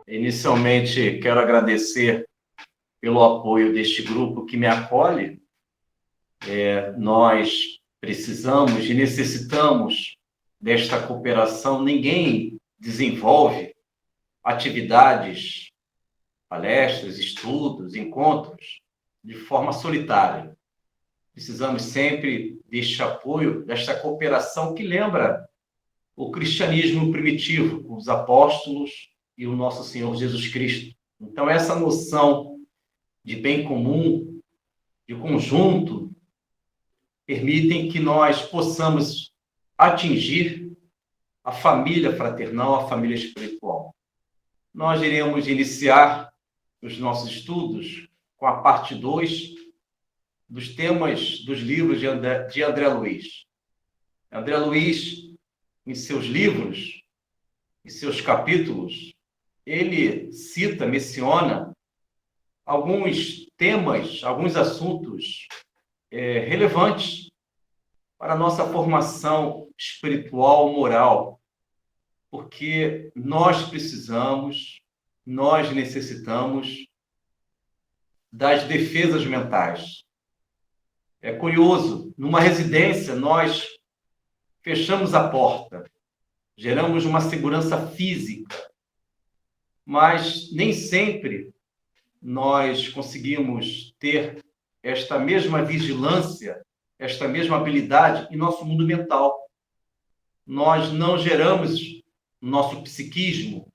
Inicialmente, quero agradecer pelo apoio deste grupo que me acolhe. Nós precisamos e necessitamos desta cooperação. Ninguém desenvolve atividades, palestras, estudos, encontros de forma solitária. Precisamos sempre deste apoio, desta cooperação que lembra o cristianismo primitivo, os apóstolos e o nosso Senhor Jesus Cristo. Então, essa noção de bem comum, de conjunto, permitem que nós possamos atingir a família fraternal, a família espiritual. Nós iremos iniciar os nossos estudos com a parte 2 dos temas dos livros de André Luiz. André Luiz, em seus livros, em seus capítulos, ele cita, menciona alguns temas, alguns assuntos relevantes para a nossa formação espiritual, moral, porque nós precisamos, nós necessitamos das defesas mentais. É curioso, numa residência nós fechamos a porta, geramos uma segurança física, mas nem sempre nós conseguimos ter esta mesma vigilância, esta mesma habilidade em nosso mundo mental. Nós não geramos no nosso psiquismo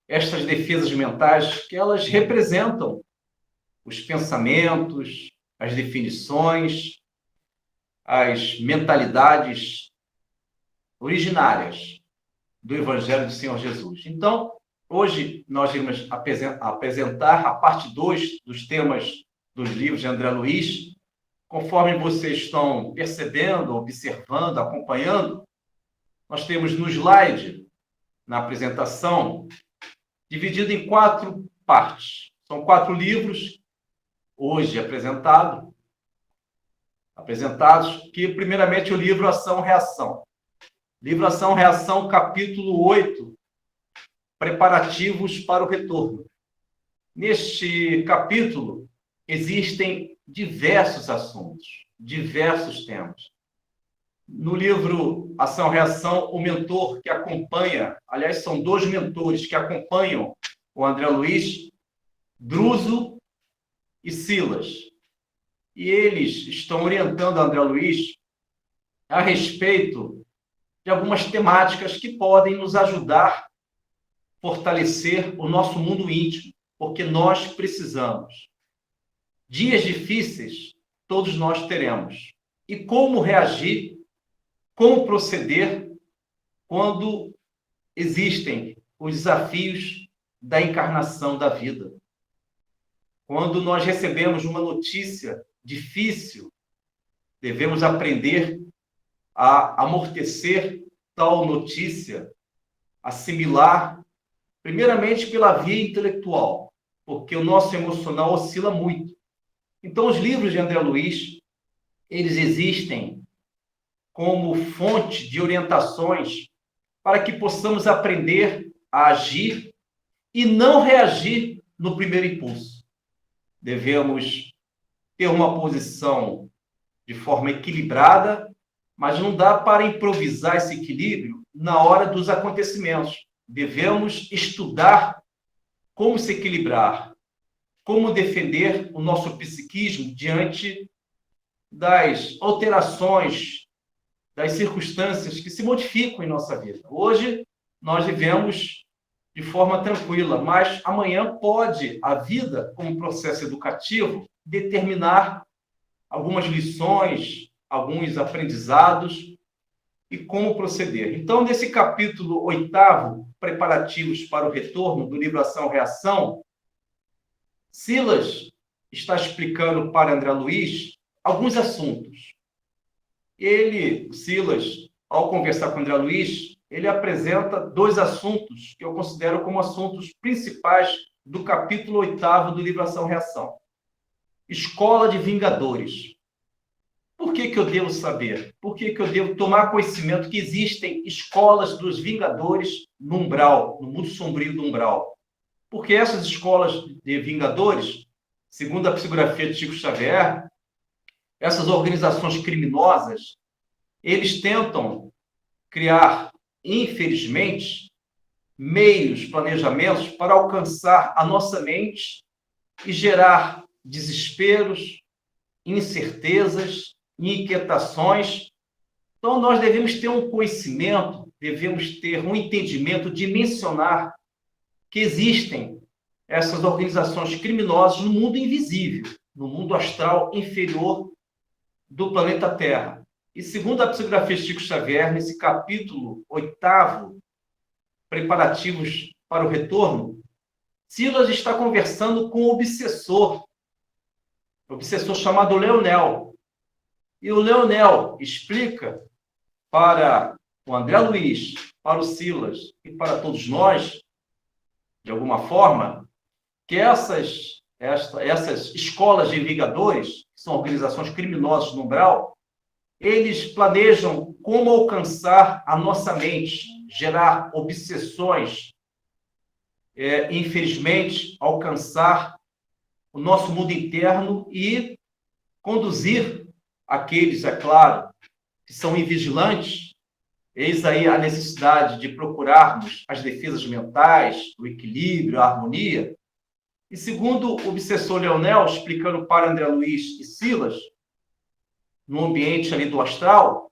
estas defesas mentais que elas representam os pensamentos, as definições, as mentalidades originárias do Evangelho do Senhor Jesus. Então, hoje nós vamos apresentar a parte 2 dos temas dos livros de André Luiz. Conforme vocês estão percebendo, observando, acompanhando, nós temos no slide, na apresentação, dividido em 4 partes. São 4 livros, hoje apresentados, que primeiramente o livro Ação-Reação. Livro Ação-Reação, capítulo 8, preparativos para o retorno. Neste capítulo, existem diversos assuntos, diversos temas. No livro Ação-Reação, o mentor que acompanha, aliás, são 2 mentores que acompanham o André Luiz, Druso e Silas. E eles estão orientando o André Luiz a respeito de algumas temáticas que podem nos ajudar a fortalecer o nosso mundo íntimo, porque nós precisamos. Dias difíceis, todos nós teremos. E como reagir, como proceder quando existem os desafios da encarnação da vida. Quando nós recebemos uma notícia difícil, devemos aprender a amortecer tal notícia, assimilar, primeiramente pela via intelectual, porque o nosso emocional oscila muito. Então, os livros de André Luiz, eles existem como fonte de orientações para que possamos aprender a agir e não reagir no primeiro impulso. Devemos ter uma posição de forma equilibrada, mas não dá para improvisar esse equilíbrio na hora dos acontecimentos. Devemos estudar como se equilibrar, como defender o nosso psiquismo diante das alterações, das circunstâncias que se modificam em nossa vida. Hoje, nós vivemos de forma tranquila, mas amanhã pode a vida, como processo educativo, determinar algumas lições, alguns aprendizados e como proceder. Então, nesse capítulo 8º, preparativos para o retorno do livro Ação-Reação, Silas está explicando para André Luiz alguns assuntos. Silas, ao conversar com André Luiz, ele apresenta dois assuntos que eu considero como assuntos principais do capítulo 8º do livro Ação e Reação. Escola de Vingadores. Por que eu devo saber? Por que eu devo tomar conhecimento que existem escolas dos Vingadores no umbral, no mundo sombrio do umbral? Porque essas escolas de Vingadores, segundo a psicografia de Chico Xavier, essas organizações criminosas, eles tentam criar, infelizmente, meios, planejamentos para alcançar a nossa mente e gerar desesperos, incertezas, inquietações. Então, nós devemos ter um conhecimento, devemos ter um entendimento, dimensionar que existem essas organizações criminosas no mundo invisível, no mundo astral inferior do planeta Terra. E segundo a psicografia de Chico Xavier, nesse capítulo 8º, preparativos para o retorno, Silas está conversando com um obsessor chamado Leonel. E o Leonel explica para o André Luiz, para o Silas e para todos nós, de alguma forma, que essas escolas de vingadores, que são organizações criminosas no umbral, eles planejam como alcançar a nossa mente, gerar obsessões, infelizmente, alcançar o nosso mundo interno e conduzir aqueles, é claro, que são invigilantes. Eis aí a necessidade de procurarmos as defesas mentais, o equilíbrio, a harmonia. E segundo o obsessor Leonel, explicando para André Luiz e Silas, no ambiente ali do astral,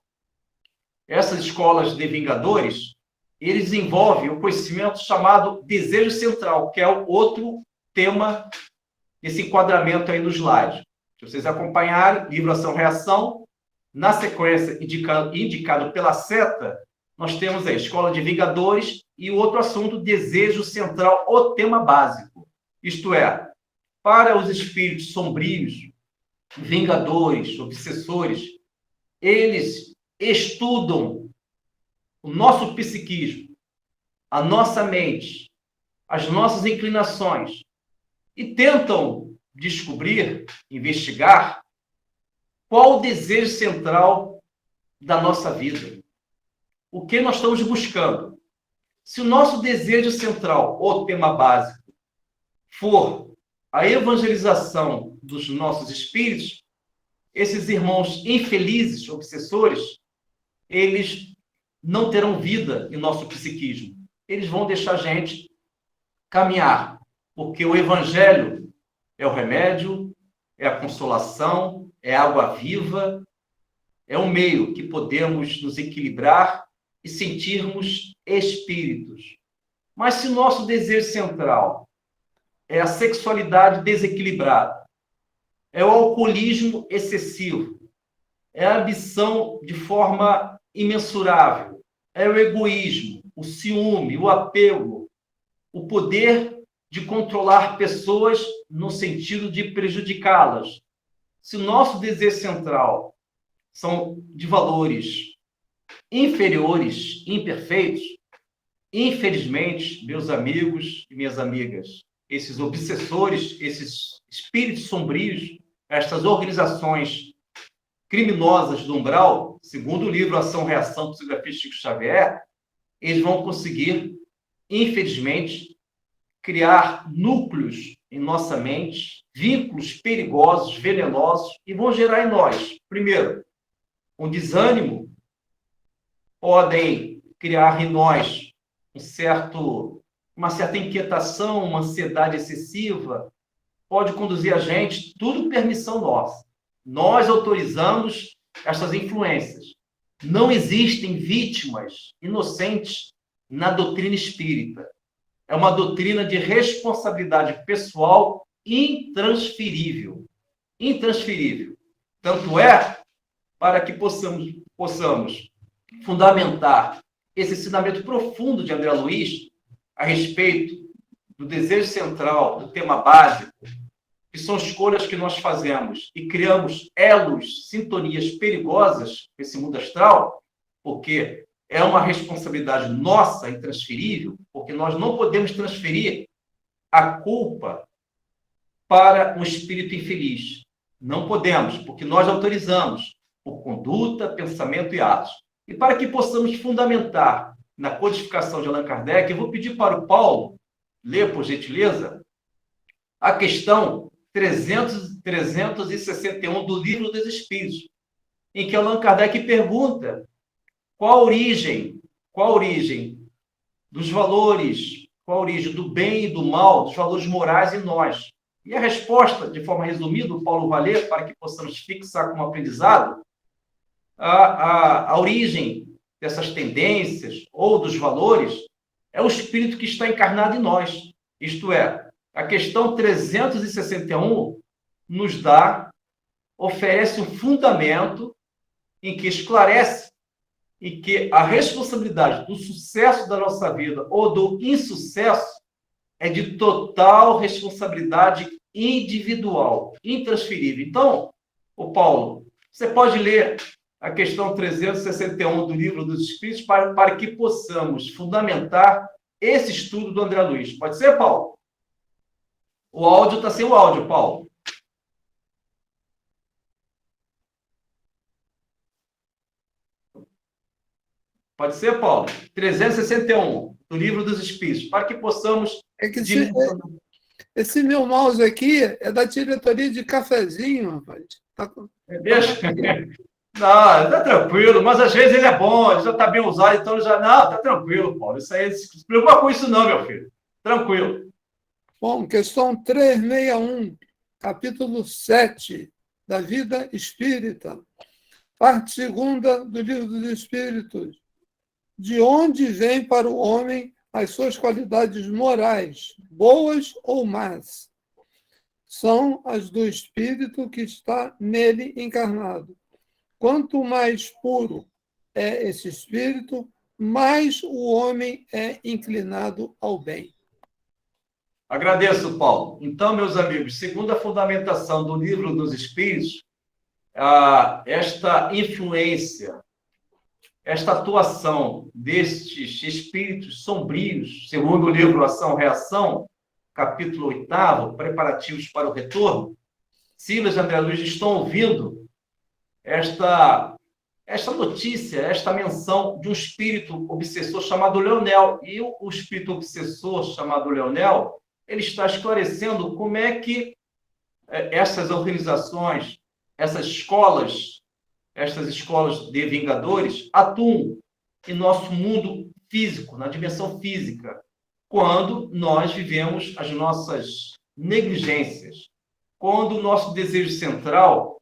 essas escolas de vingadores, eles desenvolvem o conhecimento chamado desejo central, que é o outro tema desse enquadramento aí no slide. Se vocês acompanharem, livro Ação e Reação, na sequência indicado pela seta, nós temos a Escola de Vingadores e o outro assunto, desejo central, o tema básico. Isto é, para os espíritos sombrios, vingadores, obsessores, eles estudam o nosso psiquismo, a nossa mente, as nossas inclinações e tentam descobrir, investigar qual o desejo central da nossa vida. O que nós estamos buscando? Se o nosso desejo central, ou tema básico, for a evangelização dos nossos espíritos, esses irmãos infelizes, obsessores, eles não terão vida em nosso psiquismo. Eles vão deixar a gente caminhar, porque o evangelho é o remédio, é a consolação, é a água viva, é um meio que podemos nos equilibrar e sentirmos espíritos. Mas se nosso desejo central é a sexualidade desequilibrada, é o alcoolismo excessivo, é a ambição de forma imensurável, é o egoísmo, o ciúme, o apego, o poder de controlar pessoas no sentido de prejudicá-las. Se o nosso desejo central são de valores inferiores, imperfeitos, infelizmente, meus amigos e minhas amigas, esses obsessores, esses espíritos sombrios, estas organizações criminosas do umbral, segundo o livro Ação e Reação do psicografia de Chico Xavier, eles vão conseguir, infelizmente, criar núcleos em nossa mente, vínculos perigosos, venenosos, e vão gerar em nós, primeiro, um desânimo, podem criar em nós uma certa inquietação, uma ansiedade excessiva, pode conduzir a gente, tudo permissão nossa. Nós autorizamos essas influências. Não existem vítimas inocentes na doutrina espírita. É uma doutrina de responsabilidade pessoal intransferível. Intransferível. Tanto é para que possamos fundamentar esse ensinamento profundo de André Luiz a respeito do desejo central, do tema básico, que são escolhas que nós fazemos e criamos elos, sintonias perigosas nesse mundo astral, porque é uma responsabilidade nossa, intransferível, porque nós não podemos transferir a culpa para um espírito infeliz. Não podemos, porque nós autorizamos por conduta, pensamento e atos. E para que possamos fundamentar na codificação de Allan Kardec, eu vou pedir para o Paulo ler, por gentileza, a questão 361 do Livro dos Espíritos, em que Allan Kardec pergunta qual a origem dos valores, qual a origem do bem e do mal, dos valores morais em nós. E a resposta, de forma resumida, o Paulo vai ler, para que possamos fixar como aprendizado, a origem dessas tendências ou dos valores é o espírito que está encarnado em nós. Isto é, a questão 361 nos oferece um fundamento em que esclarece e que a responsabilidade do sucesso da nossa vida ou do insucesso é de total responsabilidade individual, intransferível. Então, o Paulo, você pode ler a questão 361 do Livro dos Espíritos para que possamos fundamentar esse estudo do André Luiz. Pode ser, Paulo? O áudio está sem o áudio, Paulo. Pode ser, Paulo? 361 do Livro dos Espíritos, para que possamos... Esse meu mouse aqui é da diretoria de cafezinho, rapaz. Deixa. Não, está tranquilo, mas às vezes ele é bom, ele já está bem usado, então ele já... Não, está tranquilo, Paulo. Isso aí, não se preocupa com isso não, meu filho. Tranquilo. Bom, questão 361, capítulo 7 da Vida Espírita, parte 2ª do Livro dos Espíritos. De onde vêm para o homem as suas qualidades morais, boas ou más? São as do espírito que está nele encarnado. Quanto mais puro é esse espírito, mais o homem é inclinado ao bem. Agradeço, Paulo. Então, meus amigos, segundo a fundamentação do Livro dos Espíritos, esta influência, esta atuação destes espíritos sombrios, segundo o livro Ação-Reação, capítulo 8, preparativos para o retorno, Silas e André Luiz estão ouvindo esta notícia, esta menção de um espírito obsessor chamado Leonel. E o espírito obsessor chamado Leonel, ele está esclarecendo como é que essas organizações, essas escolas de vingadores atuam em nosso mundo físico, na dimensão física, quando nós vivemos as nossas negligências, quando o nosso desejo central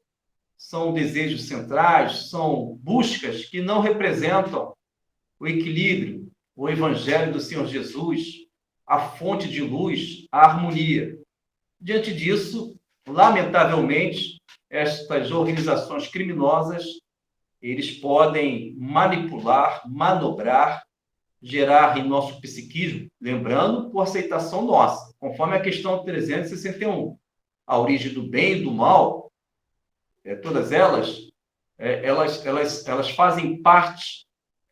são desejos centrais, são buscas que não representam o equilíbrio, o evangelho do Senhor Jesus, a fonte de luz, a harmonia. Diante disso, lamentavelmente, estas organizações criminosas, eles podem manipular, manobrar, gerar em nosso psiquismo, lembrando, por aceitação nossa, conforme a questão 361. A origem do bem e do mal, todas elas fazem parte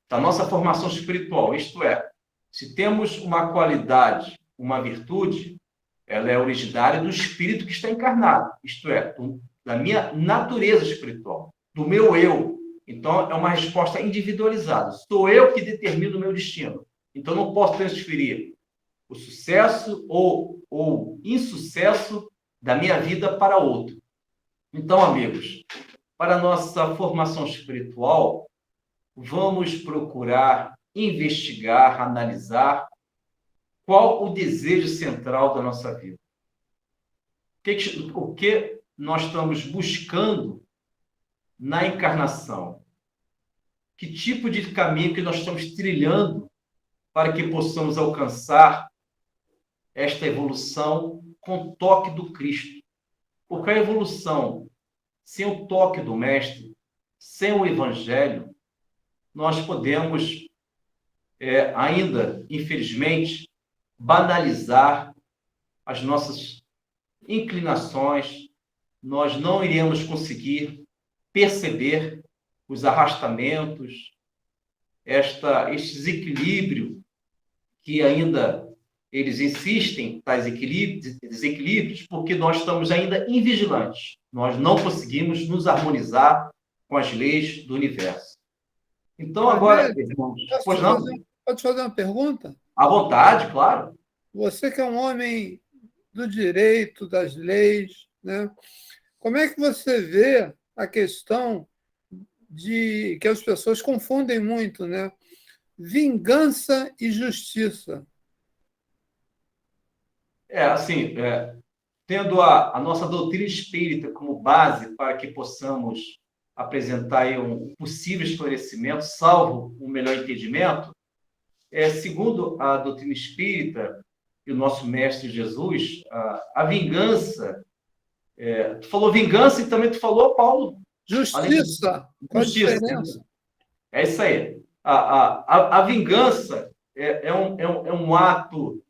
da nossa formação espiritual. Isto é, se temos uma qualidade, uma virtude, ela é originária do espírito que está encarnado. Isto é, da minha natureza espiritual, do meu eu. Então, é uma resposta individualizada. Sou eu que determino o meu destino. Então, não posso transferir o sucesso ou insucesso da minha vida para outro. Então, amigos, para a nossa formação espiritual, vamos procurar investigar, analisar qual o desejo central da nossa vida. O que nós estamos buscando na encarnação? Que tipo de caminho que nós estamos trilhando para que possamos alcançar esta evolução com o toque do Cristo? Porque a evolução sem o toque do Mestre, sem o Evangelho, nós podemos ainda, infelizmente, banalizar as nossas inclinações, nós não iremos conseguir perceber os arrastamentos, este desequilíbrio que ainda eles insistem, tais desequilíbrios, porque nós estamos ainda invigilantes. Nós não conseguimos nos harmonizar com as leis do universo. Então, agora, irmãos, pois não? Pode fazer uma pergunta? À vontade, claro. Você que é um homem do direito, das leis, né? Como é que você vê a questão de que as pessoas confundem muito, né? Vingança e justiça. Assim, tendo a nossa doutrina espírita como base para que possamos apresentar aí um possível esclarecimento, salvo um melhor entendimento, segundo a doutrina espírita e o nosso mestre Jesus, a vingança, tu falou vingança e também tu falou, Paulo? Justiça. Qual a diferença? É isso aí. A vingança é um ato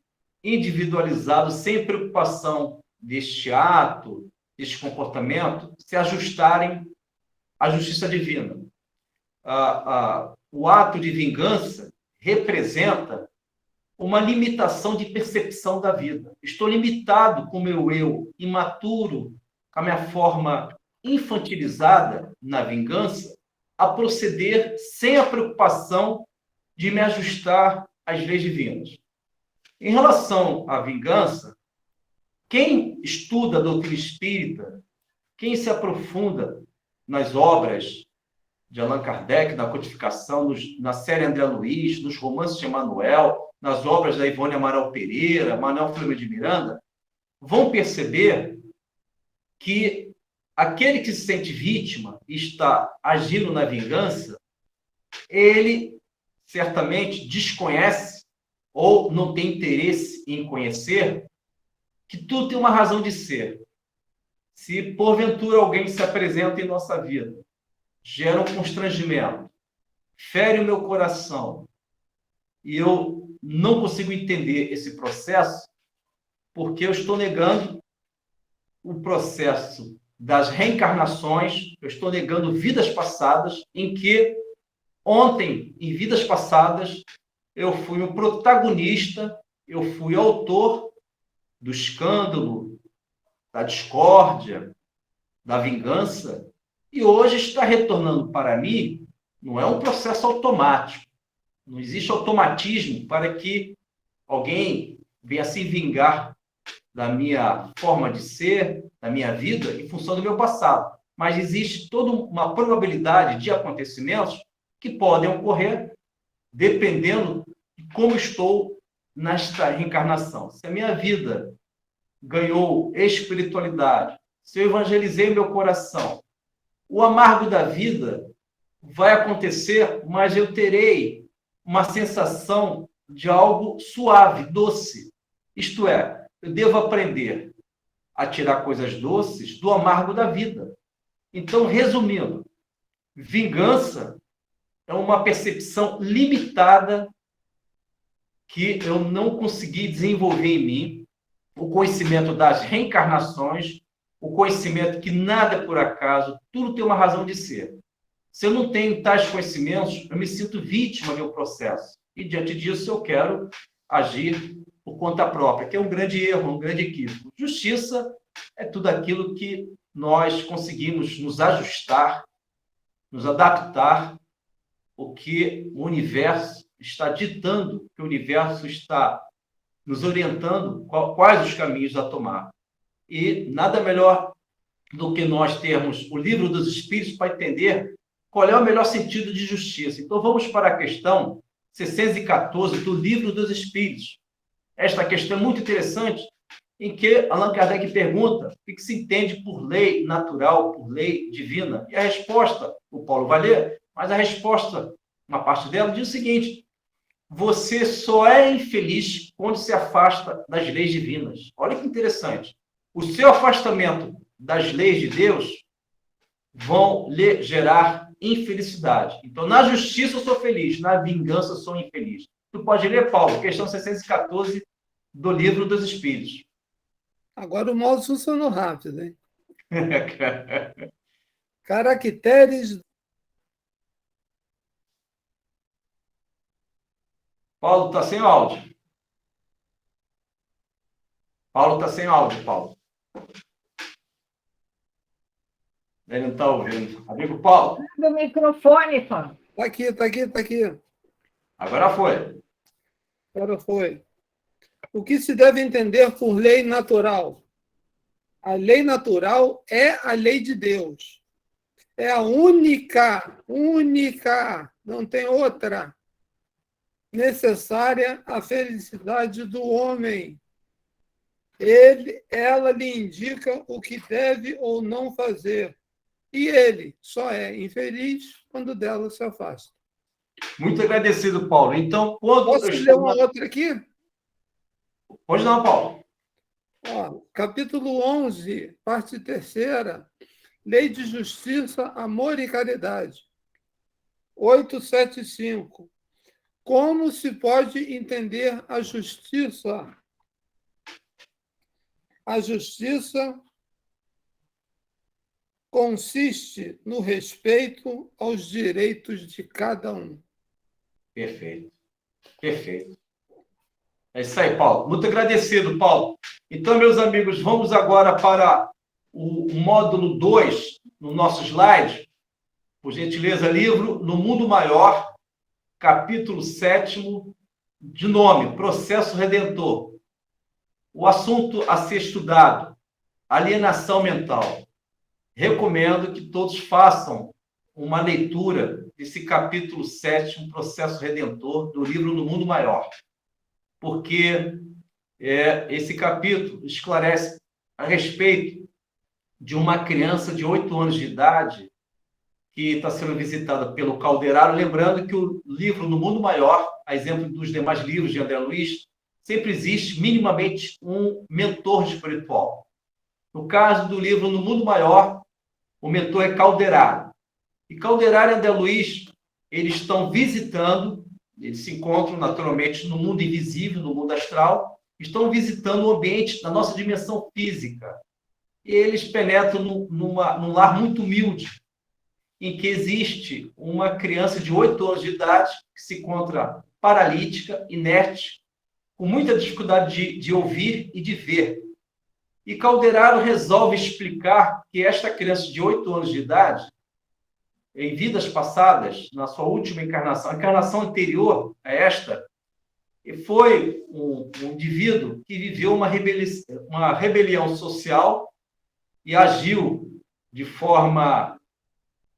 individualizado, sem preocupação deste ato, deste comportamento, se ajustarem à justiça divina. O ato de vingança representa uma limitação de percepção da vida. Estou limitado com o meu eu imaturo, com a minha forma infantilizada na vingança, a proceder sem a preocupação de me ajustar às leis divinas. Em relação à vingança, quem estuda a doutrina espírita, quem se aprofunda nas obras de Allan Kardec, na codificação, na série André Luiz, nos romances de Emmanuel, nas obras da Ivone Amaral Pereira, Manuel Filomeno de Miranda, vão perceber que aquele que se sente vítima e está agindo na vingança, ele certamente desconhece ou não tem interesse em conhecer que tudo tem uma razão de ser. Se porventura alguém se apresenta em nossa vida, gera um constrangimento, fere o meu coração, e eu não consigo entender esse processo, porque eu estou negando o processo das reencarnações, eu estou negando vidas passadas, em que ontem, em vidas passadas, eu fui o protagonista, eu fui autor do escândalo, da discórdia, da vingança, e hoje está retornando para mim, não é um processo automático, não existe automatismo para que alguém venha se vingar da minha forma de ser, da minha vida, em função do meu passado. Mas existe toda uma probabilidade de acontecimentos que podem ocorrer dependendo de como estou nesta reencarnação. Se a minha vida ganhou espiritualidade, se eu evangelizei meu coração, o amargo da vida vai acontecer, mas eu terei uma sensação de algo suave, doce. Isto é, eu devo aprender a tirar coisas doces do amargo da vida. Então, resumindo, vingança é uma percepção limitada que eu não consegui desenvolver em mim, o conhecimento das reencarnações, o conhecimento que nada é por acaso, tudo tem uma razão de ser. Se eu não tenho tais conhecimentos, eu me sinto vítima do meu processo. E, diante disso, eu quero agir por conta própria, que é um grande erro, um grande equívoco. Justiça é tudo aquilo que nós conseguimos nos ajustar, nos adaptar, o que o universo está ditando, que o universo está nos orientando quais os caminhos a tomar. E nada melhor do que nós termos o livro dos Espíritos para entender qual é o melhor sentido de justiça. Então, vamos para a questão 614 do livro dos Espíritos. Esta questão é muito interessante, em que Allan Kardec pergunta o que se entende por lei natural, por lei divina. E a resposta, o Paulo vai ler, mas a resposta, uma parte dela, diz o seguinte: você só é infeliz quando se afasta das leis divinas. Olha que interessante. O seu afastamento das leis de Deus vão lhe gerar infelicidade. Então, na justiça eu sou feliz, na vingança eu sou infeliz. Tu pode ler, Paulo, questão 614 do livro dos Espíritos. Agora o mouse funcionou rápido, hein? Caracteres Paulo está sem áudio. Paulo está sem áudio, Paulo. Ele não está ouvindo. Amigo Paulo. Do microfone, Paulo. Está aqui, está aqui, está aqui. Agora foi. Agora foi. O que se deve entender por lei natural? A lei natural é a lei de Deus. É a única, não tem outra, necessária à felicidade do homem. Ela lhe indica o que deve ou não fazer. E ele só é infeliz quando dela se afasta. Muito agradecido, Paulo. Então, quando Posso ler uma outra aqui? Pode não, Paulo. Ó, capítulo 11, parte 3ª, Lei de Justiça, Amor e Caridade. 875. Como se pode entender a justiça? A justiça consiste no respeito aos direitos de cada um. Perfeito. Perfeito. É isso aí, Paulo. Muito agradecido, Paulo. Então, meus amigos, vamos agora para o módulo 2, no nosso slide. Por gentileza, livro No Mundo Maior, capítulo 7º, de nome, Processo Redentor. O assunto a ser estudado, alienação mental. Recomendo que todos façam uma leitura desse capítulo 7º, Processo Redentor, do livro No Mundo Maior. Porque esse capítulo esclarece a respeito de uma criança de 8 anos de idade que está sendo visitada pelo Calderaro, lembrando que o livro No Mundo Maior, a exemplo dos demais livros de André Luiz, sempre existe minimamente um mentor espiritual. No caso do livro No Mundo Maior, o mentor é Calderaro. E Calderaro e André Luiz, eles estão visitando, eles se encontram naturalmente no mundo invisível, no mundo astral, estão visitando o ambiente da nossa dimensão física. E eles penetram num lar muito humilde, em que existe uma criança de 8 anos de idade que se encontra paralítica, inerte, com muita dificuldade de ouvir e de ver. E Calderaro resolve explicar que esta criança de 8 anos de idade, em vidas passadas, na sua última encarnação, a encarnação anterior a esta, foi um indivíduo que viveu uma rebelião social e agiu de forma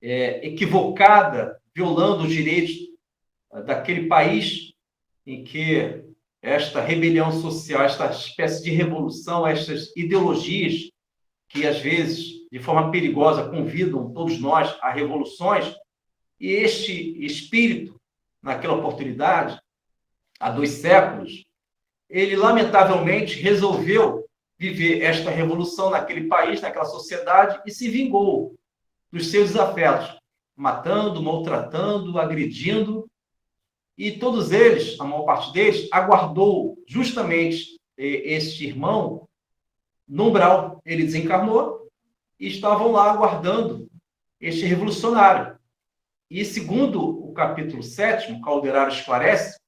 equivocada, violando os direitos daquele país em que esta rebelião social, esta espécie de revolução, estas ideologias que, às vezes, de forma perigosa, convidam todos nós a revoluções, e este espírito, naquela oportunidade, há 2 séculos, ele, lamentavelmente, resolveu viver esta revolução naquele país, naquela sociedade, e se vingou dos seus desafetos, matando, maltratando, agredindo, e todos eles, a maior parte deles, aguardou justamente este irmão no umbral. Ele desencarnou e estavam lá aguardando este revolucionário. E segundo o capítulo 7º, Calderaro esclarece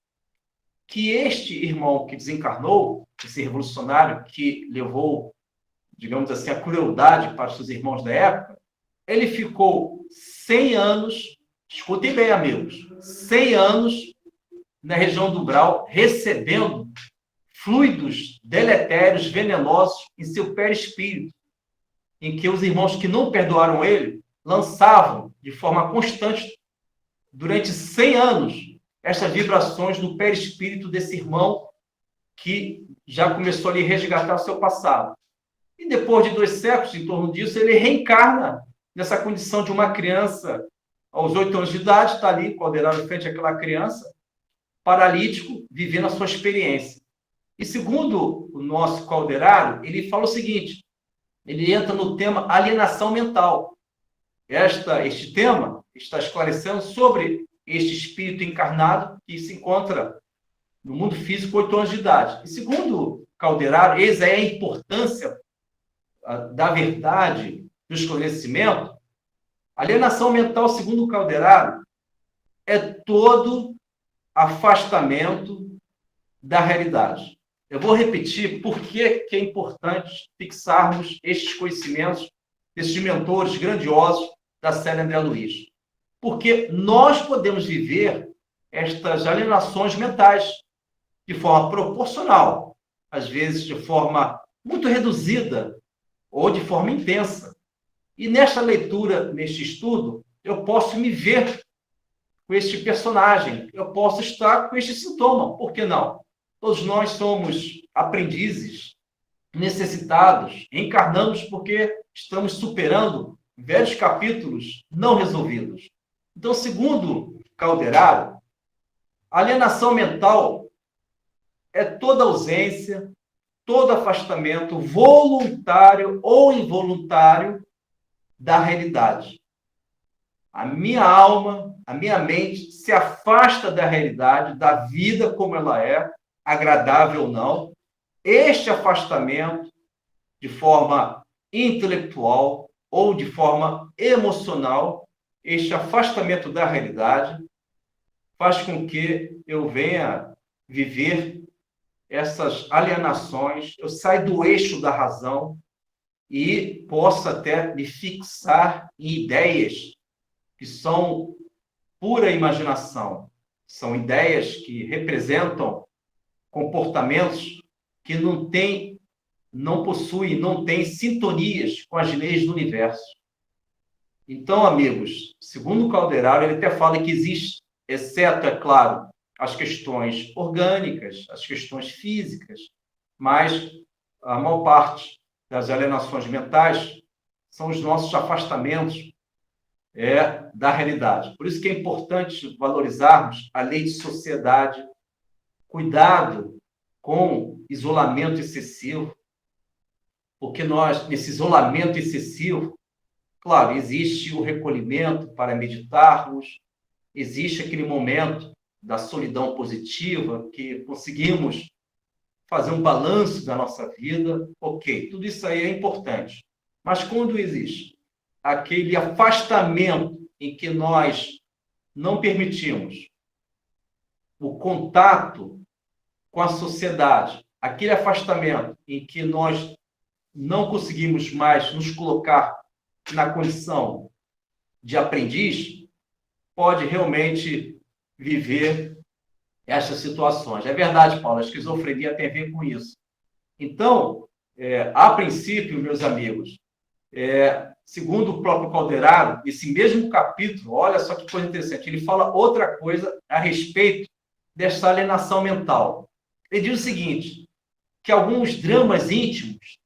que este irmão que desencarnou, esse revolucionário que levou, digamos assim, a crueldade para os seus irmãos da época, ele ficou 100 anos, escutem bem, amigos, 100 anos na região do umbral, recebendo fluidos deletérios, venenosos em seu perispírito, em que os irmãos que não perdoaram ele lançavam de forma constante, durante 100 anos, estas vibrações no perispírito desse irmão que já começou a lhe resgatar o seu passado. E depois de 2 séculos, em torno disso, ele reencarna nessa condição de uma criança, aos 8 anos de idade, está ali, Calderaro, frente àquela criança, paralítico, vivendo a sua experiência. E segundo o nosso Calderaro, ele fala o seguinte, ele entra no tema alienação mental. Este tema está esclarecendo sobre este espírito encarnado que se encontra no mundo físico 8 anos de idade. E segundo Calderaro, eis aí a importância da verdade, do esclarecimento. A alienação mental, segundo Calderaro, é todo afastamento da realidade. Eu vou repetir por que é importante fixarmos estes conhecimentos desses mentores grandiosos da série André Luiz. Porque nós podemos viver estas alienações mentais de forma proporcional, às vezes de forma muito reduzida ou de forma intensa. E nesta leitura, neste estudo, eu posso me ver com este personagem, eu posso estar com este sintoma, por que não? Todos nós somos aprendizes, necessitados, encarnamos porque estamos superando velhos capítulos não resolvidos. Então, segundo Calderaro, a alienação mental é toda ausência, todo afastamento voluntário ou involuntário da realidade. A minha alma, a minha mente se afasta da realidade, da vida como ela é, agradável ou não. Este afastamento, de forma intelectual ou de forma emocional, este afastamento da realidade faz com que eu venha viver essas alienações, eu saio do eixo da razão e possa até me fixar em ideias que são pura imaginação, são ideias que representam comportamentos que não possuem, não têm sintonias com as leis do universo. Então, amigos, segundo Calderaro, ele até fala que existe, exceto, é claro, as questões orgânicas, as questões físicas, mas a maior parte das alienações mentais são os nossos afastamentos da realidade. Por isso que é importante valorizarmos a lei de sociedade, cuidado com isolamento excessivo, porque nós, nesse isolamento excessivo, claro, existe o recolhimento para meditarmos, existe aquele momento da solidão positiva, que conseguimos fazer um balanço da nossa vida, ok, tudo isso aí é importante. Mas quando existe aquele afastamento em que nós não permitimos o contato com a sociedade, aquele afastamento em que nós não conseguimos mais nos colocar na condição de aprendiz, pode realmente viver essas situações. É verdade, Paulo, a esquizofrenia tem a ver com isso. Então, a princípio, meus amigos, segundo o próprio Calderaro, esse mesmo capítulo, olha só que coisa interessante, ele fala outra coisa a respeito dessa alienação mental. Ele diz o seguinte, que alguns dramas íntimos,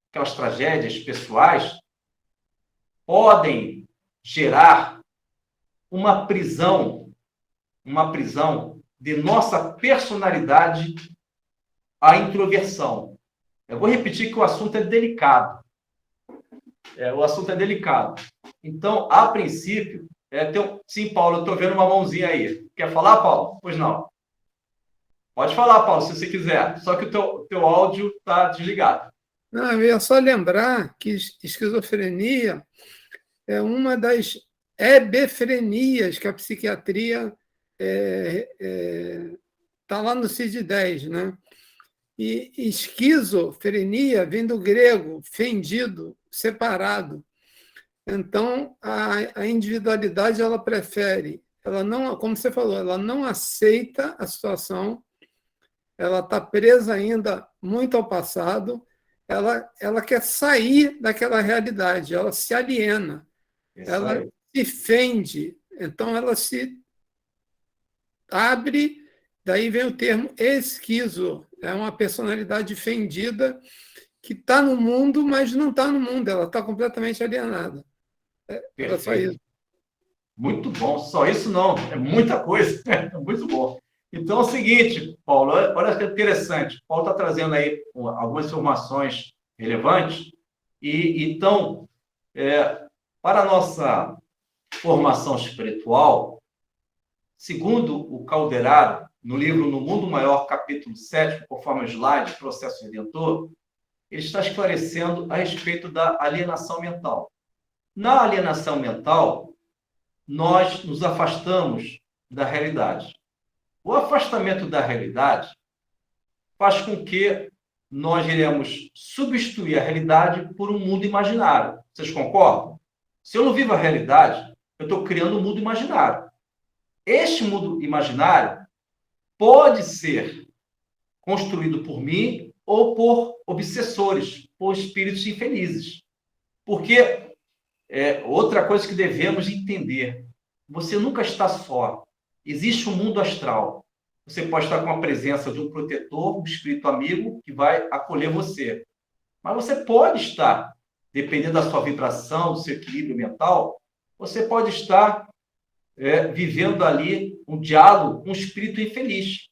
aquelas tragédias pessoais, podem gerar uma prisão de nossa personalidade à introversão. Eu vou repetir que o assunto é delicado. Então, a princípio, sim, Paulo, eu estou vendo uma mãozinha aí. Quer falar, Paulo? Pois não. Pode falar, Paulo, se você quiser. Só que o teu áudio está desligado. Não, eu ia só lembrar que esquizofrenia é uma das hebefrenias que a psiquiatria está lá no CID-10, né? E esquizofrenia vem do grego, fendido, separado. Então, a individualidade, ela prefere, ela não, como você falou, ela não aceita a situação, ela está presa ainda muito ao passado, ela quer sair daquela realidade, ela se aliena, ela se fende, então ela se abre, daí vem o termo esquizo, é uma personalidade fendida que está no mundo, mas não está no mundo, ela está completamente alienada. Era só isso. Muito bom, só isso não, é muita coisa, é muito bom. Então é o seguinte, Paulo, olha que interessante, Paulo está trazendo aí algumas informações relevantes, e então, para a nossa formação espiritual, segundo o Calderaro, no livro No Mundo Maior, capítulo 7, conforme o slide, Processo Redentor, ele está esclarecendo a respeito da alienação mental. Na alienação mental, nós nos afastamos da realidade. O afastamento da realidade faz com que nós iremos substituir a realidade por um mundo imaginário. Vocês concordam? Se eu não vivo a realidade, eu estou criando um mundo imaginário. Este mundo imaginário pode ser construído por mim ou por obsessores, por espíritos infelizes. Porque outra coisa que devemos entender, você nunca está só. Existe um mundo astral. Você pode estar com a presença de um protetor, um espírito amigo que vai acolher você. Mas você pode estar, dependendo da sua vibração, do seu equilíbrio mental, você pode estar vivendo ali um diálogo com um espírito infeliz.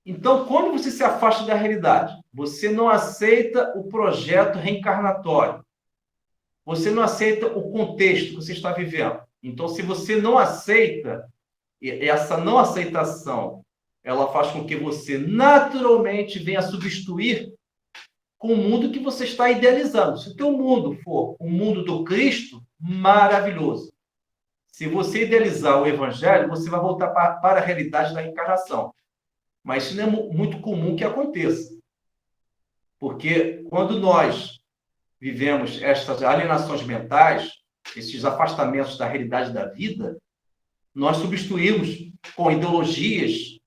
Então, quando você se afasta da realidade, você não aceita o projeto reencarnatório. Você não aceita o contexto que você está vivendo. Então, se você não aceita, essa não aceitação, ela faz com que você naturalmente venha substituir com o mundo que você está idealizando. Se o teu mundo for o mundo do Cristo, maravilhoso. Se você idealizar o Evangelho, você vai voltar para a realidade da reencarnação. Mas isso não é muito comum que aconteça. Porque quando nós vivemos estas alienações mentais, esses afastamentos da realidade da vida, nós substituímos com ideologias,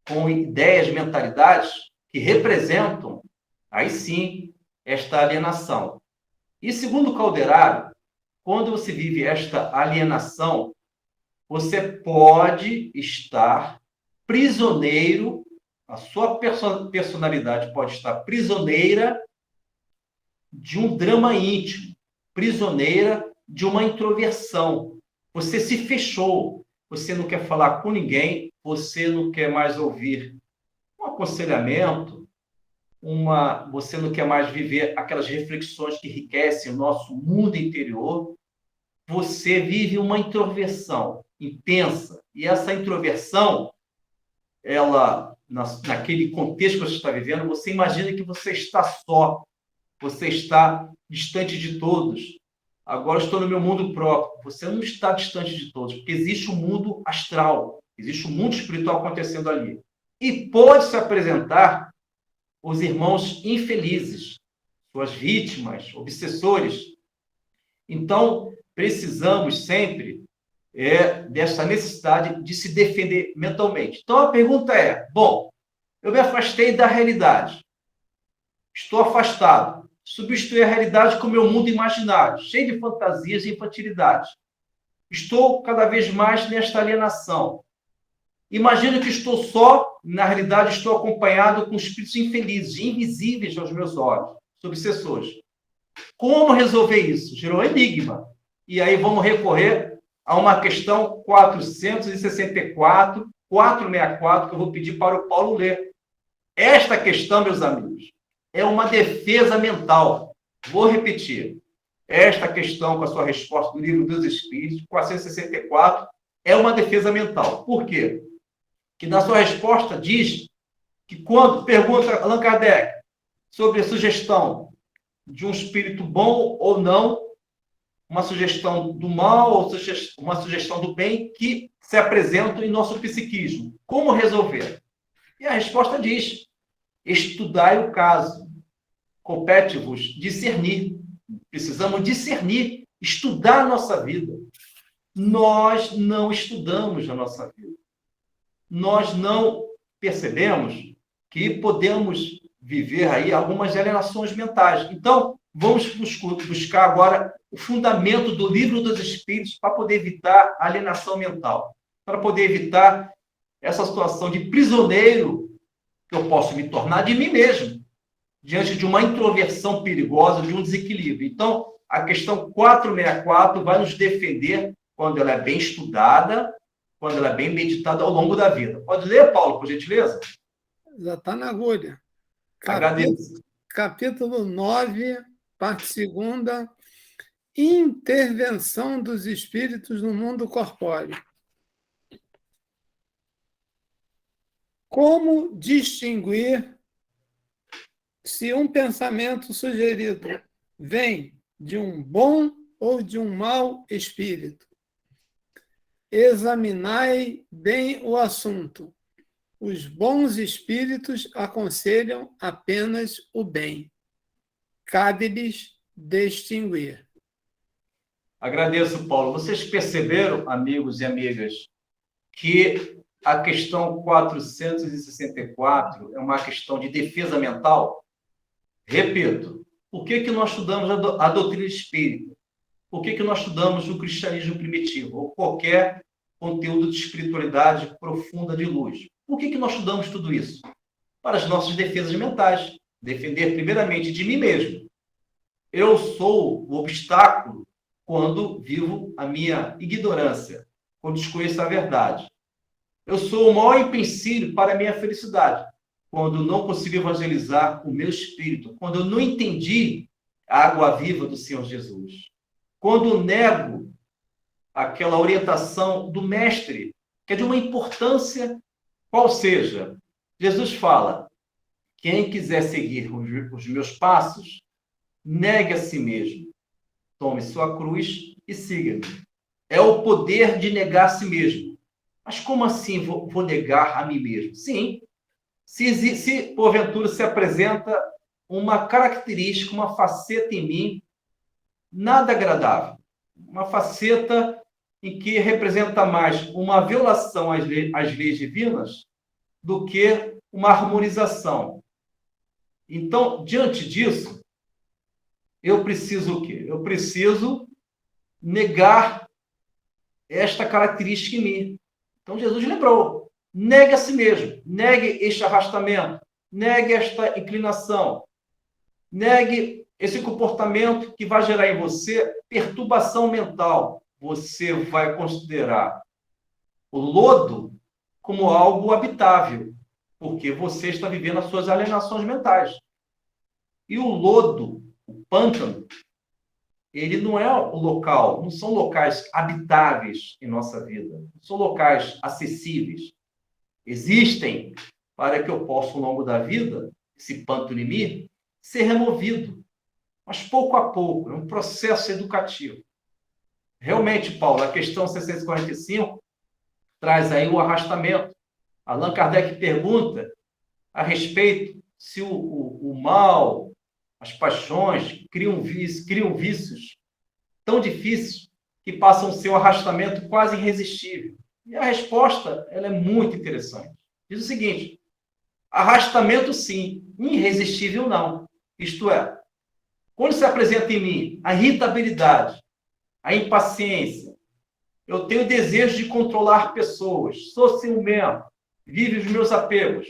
com ideias, mentalidades que representam, aí sim, esta alienação. E segundo Calderaro, quando você vive esta alienação, você pode estar prisioneiro, a sua personalidade pode estar prisioneira de um drama íntimo, prisioneira de uma introversão. Você se fechou, você não quer falar com ninguém, você não quer mais ouvir um aconselhamento, você não quer mais viver aquelas reflexões que enriquecem o nosso mundo interior. Você vive uma introversão intensa. E essa introversão, ela, naquele contexto que você está vivendo, você imagina que você está só, você está distante de todos. Agora estou no meu mundo próprio. Você não está distante de todos, porque existe um mundo astral, existe um mundo espiritual acontecendo ali. E pode se apresentar os irmãos infelizes, suas vítimas, obsessores. Então, precisamos sempre dessa necessidade de se defender mentalmente. Então, a pergunta é, bom, eu me afastei da realidade, estou afastado, substituí a realidade com o meu mundo imaginário, cheio de fantasias e infantilidade. Estou cada vez mais nesta alienação. Imagino que estou só, na realidade estou acompanhado com espíritos infelizes, invisíveis aos meus olhos, obsessores. Como resolver isso? Gerou enigma. E aí vamos recorrer a uma questão 464, 464, que eu vou pedir para o Paulo ler. Esta questão, meus amigos, é uma defesa mental. Vou repetir. Esta questão, com a sua resposta do Livro dos Espíritos, 464, é uma defesa mental. Por quê? Que na sua resposta diz que quando pergunta Allan Kardec sobre a sugestão de um espírito bom ou não, uma sugestão do mal ou uma sugestão do bem que se apresentam em nosso psiquismo. Como resolver? E a resposta diz: estudai o caso. Compete-vos discernir. Precisamos discernir, estudar a nossa vida. Nós não estudamos a nossa vida. Nós não percebemos que podemos viver aí algumas alienações mentais. Então, vamos buscar agora o fundamento do Livro dos Espíritos para poder evitar a alienação mental, para poder evitar essa situação de prisioneiro que eu posso me tornar de mim mesmo, diante de uma introversão perigosa, de um desequilíbrio. Então, a questão 464 vai nos defender quando ela é bem estudada, quando ela é bem meditada ao longo da vida. Pode ler, Paulo, por gentileza? Já está na agulha. Agradeço. Capítulo 9, parte 2ª, intervenção dos espíritos no mundo corpóreo. Como distinguir se um pensamento sugerido vem de um bom ou de um mau espírito? examinai bem o assunto. Os bons espíritos aconselham apenas o bem. Cabe-lhes distinguir. Agradeço, Paulo. Vocês perceberam, amigos e amigas, que a questão 464 é uma questão de defesa mental? Repito, por que nós estudamos a doutrina espírita? Por que nós estudamos o cristianismo primitivo ou qualquer conteúdo de espiritualidade profunda de luz? Por que nós estudamos tudo isso? Para as nossas defesas mentais. Defender primeiramente de mim mesmo. Eu sou o obstáculo quando vivo a minha ignorância, quando desconheço a verdade. Eu sou o maior empecilho para a minha felicidade, quando não consigo evangelizar o meu espírito, quando eu não entendi a água viva do Senhor Jesus, quando nego aquela orientação do mestre, que é de uma importância qual seja. Jesus fala, quem quiser seguir os meus passos, negue a si mesmo, tome sua cruz e siga-me. É o poder de negar a si mesmo. Mas como assim vou negar a mim mesmo? Sim, se porventura se apresenta uma característica, uma faceta em mim nada agradável, uma faceta em que representa mais uma violação às leis divinas do que uma harmonização. Então, diante disso, eu preciso o quê? Eu preciso negar esta característica em mim. Então, Jesus lembrou, negue a si mesmo, negue este arrastamento, negue esta inclinação, negue esse comportamento que vai gerar em você perturbação mental. Você vai considerar o lodo como algo habitável, porque você está vivendo as suas alienações mentais. E o lodo, o pântano, ele não é o local, não são locais habitáveis em nossa vida, não são locais acessíveis. Existem para que eu possa, ao longo da vida, esse pântano em mim, ser removido. Mas pouco a pouco, é um processo educativo. Realmente, Paulo, a questão 645 traz aí o arrastamento. Allan Kardec pergunta a respeito se o mal, as paixões criam vícios tão difíceis que passam a ser um arrastamento quase irresistível. E a resposta ela é muito interessante. Diz o seguinte, arrastamento sim, irresistível não. Isto é, quando se apresenta em mim a irritabilidade, a impaciência, eu tenho desejo de controlar pessoas, sou ciumento, vive os meus apegos.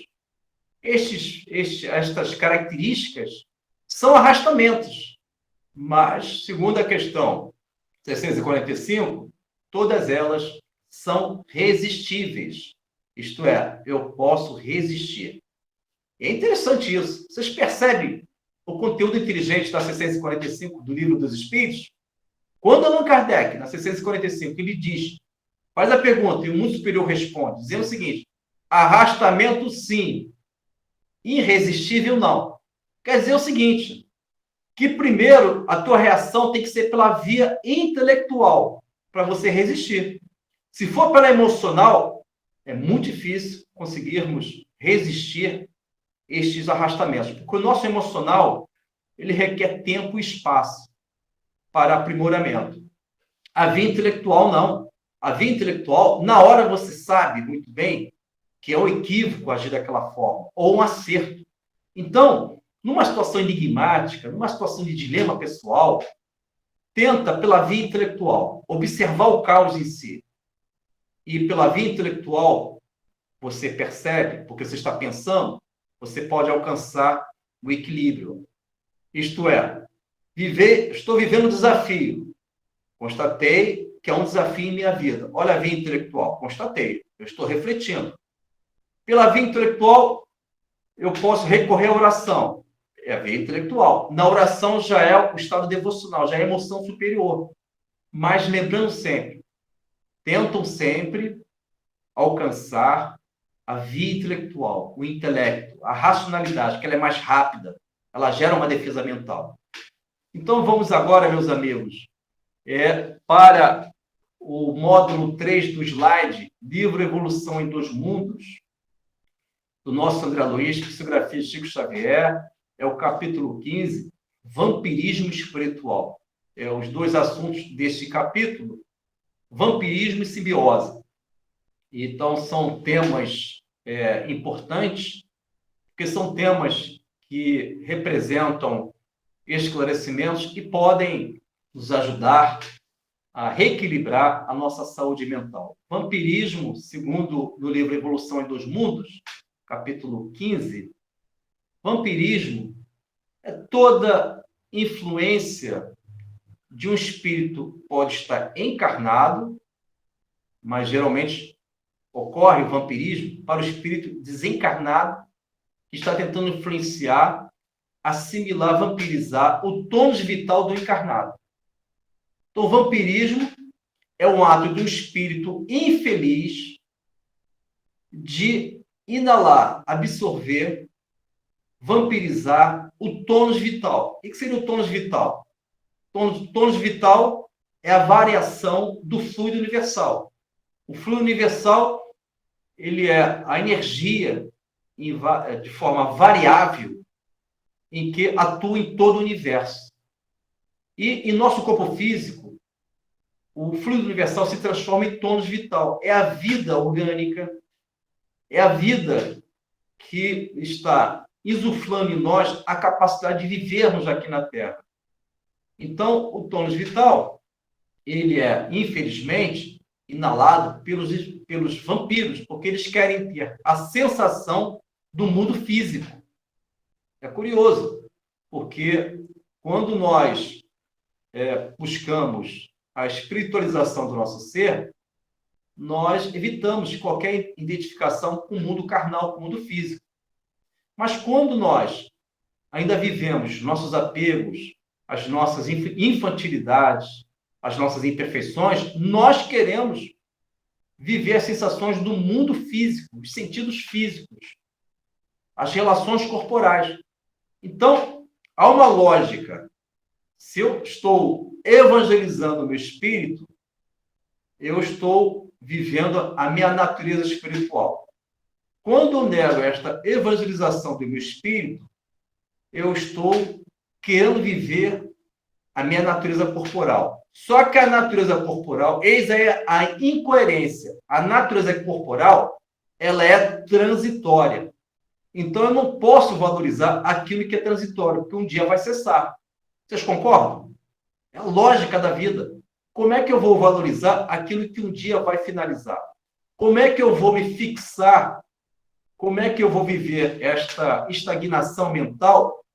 Estas características são arrastamentos, mas, segundo a questão 645, todas elas são resistíveis. Isto é, eu posso resistir. É interessante isso. Vocês percebem o conteúdo inteligente da 645 do Livro dos Espíritos? Quando Allan Kardec, na 645, ele diz, faz a pergunta e o mundo superior responde, dizendo o seguinte, arrastamento sim, irresistível não. Quer dizer o seguinte, que primeiro a tua reação tem que ser pela via intelectual, para você resistir. Se for pela emocional, é muito difícil conseguirmos resistir estes arrastamentos, porque o nosso emocional, ele requer tempo e espaço para aprimoramento. A via intelectual, não. A via intelectual, na hora você sabe muito bem que é um equívoco agir daquela forma, ou um acerto. Então, numa situação enigmática, numa situação de dilema pessoal, tenta, pela via intelectual, observar o caos em si. E pela via intelectual, você percebe, porque você está pensando, você pode alcançar o equilíbrio. Isto é, estou vivendo um desafio. Constatei que é um desafio em minha vida. Olha a via intelectual. Constatei. Eu estou refletindo. Pela via intelectual, eu posso recorrer à oração. É a via intelectual. Na oração já é o estado devocional, já é a emoção superior. Mas lembrando sempre, tentam sempre alcançar a via intelectual, o intelecto, a racionalidade, que ela é mais rápida. Ela gera uma defesa mental. Então, vamos agora, meus amigos, para o módulo 3 do slide, livro Evolução em Dois Mundos, do nosso André Luiz, psicografia Chico Xavier, é o capítulo 15, vampirismo espiritual. Os dois assuntos deste capítulo, vampirismo e simbiose. Então, são temas importantes, porque são temas que representam esclarecimentos que podem nos ajudar a reequilibrar a nossa saúde mental. Vampirismo, segundo no livro Evolução em Dois Mundos, capítulo 15, vampirismo é toda influência de um espírito, pode estar encarnado, mas geralmente ocorre o vampirismo para o espírito desencarnado que está tentando influenciar, assimilar, vampirizar o tônus vital do encarnado. Então, o vampirismo é um ato de um espírito infeliz de inalar, absorver, vampirizar o tônus vital. O que seria o tônus vital? Tônus vital é a variação do fluido universal. O fluido universal, ele é a energia de forma variável em que atua em todo o universo. E em nosso corpo físico, o fluido universal se transforma em tônus vital. É a vida orgânica, é a vida que está insuflando em nós a capacidade de vivermos aqui na Terra. Então, o tônus vital, ele é, infelizmente, inalado pelos vampiros, porque eles querem ter a sensação do mundo físico. É curioso, porque quando nós buscamos a espiritualização do nosso ser, nós evitamos qualquer identificação com o mundo carnal, com o mundo físico. Mas quando nós ainda vivemos nossos apegos, as nossas infantilidades, as nossas imperfeições, nós queremos viver as sensações do mundo físico, os sentidos físicos, as relações corporais. Então, há uma lógica. Se eu estou evangelizando o meu espírito, eu estou vivendo a minha natureza espiritual. Quando eu nego esta evangelização do meu espírito, eu estou querendo viver a minha natureza corporal. Só que a natureza corporal, eis aí a incoerência. A natureza corporal, ela é transitória. Então, eu não posso valorizar aquilo que é transitório, porque um dia vai cessar. Vocês concordam? É a lógica da vida. Como é que eu vou valorizar aquilo que um dia vai finalizar? Como é que eu vou me fixar? Como é que eu vou viver esta estagnação mental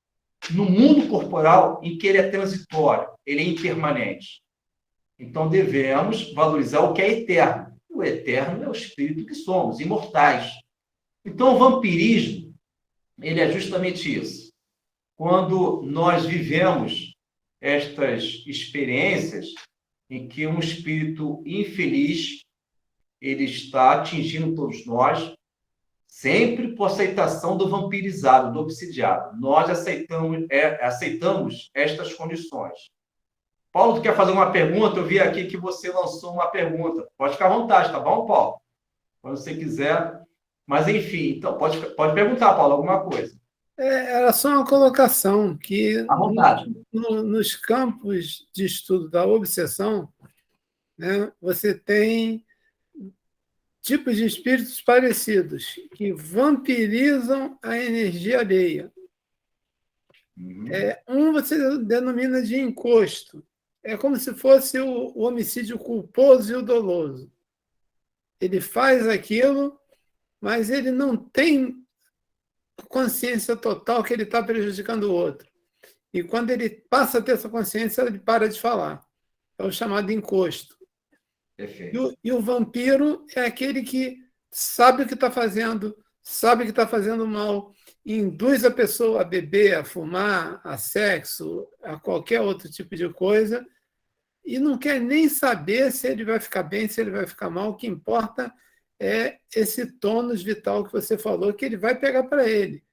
no mundo corporal em que ele é transitório, ele é impermanente? Então, devemos valorizar o que é eterno. O eterno é o espírito que somos, imortais. Então, o vampirismo, ele é justamente isso. Quando nós vivemos estas experiências em que um espírito infeliz, ele está atingindo todos nós, sempre por aceitação do vampirizado, do obsidiado. Nós aceitamos estas condições. Paulo, tu quer fazer uma pergunta? Eu vi aqui que você lançou uma pergunta. Pode ficar à vontade, tá bom, Paulo? Quando você quiser. Mas, enfim, então, pode perguntar, Paulo, alguma coisa. Era só uma colocação que, À vontade. nos campos de estudo da obsessão, né, você tem tipos de espíritos parecidos, que vampirizam a energia alheia. Um você denomina de encosto. É como se fosse o homicídio culposo e o doloso. Ele faz aquilo, mas ele não tem consciência total que ele está prejudicando o outro. E quando ele passa a ter essa consciência, ele para de falar. É o chamado encosto. Perfeito. E o vampiro é aquele que sabe o que está fazendo, sabe que está fazendo mal, induz a pessoa a beber, a fumar, a sexo, a qualquer outro tipo de coisa, e não quer nem saber se ele vai ficar bem, se ele vai ficar mal. O que importa é esse tônus vital que você falou, que ele vai pegar para ele.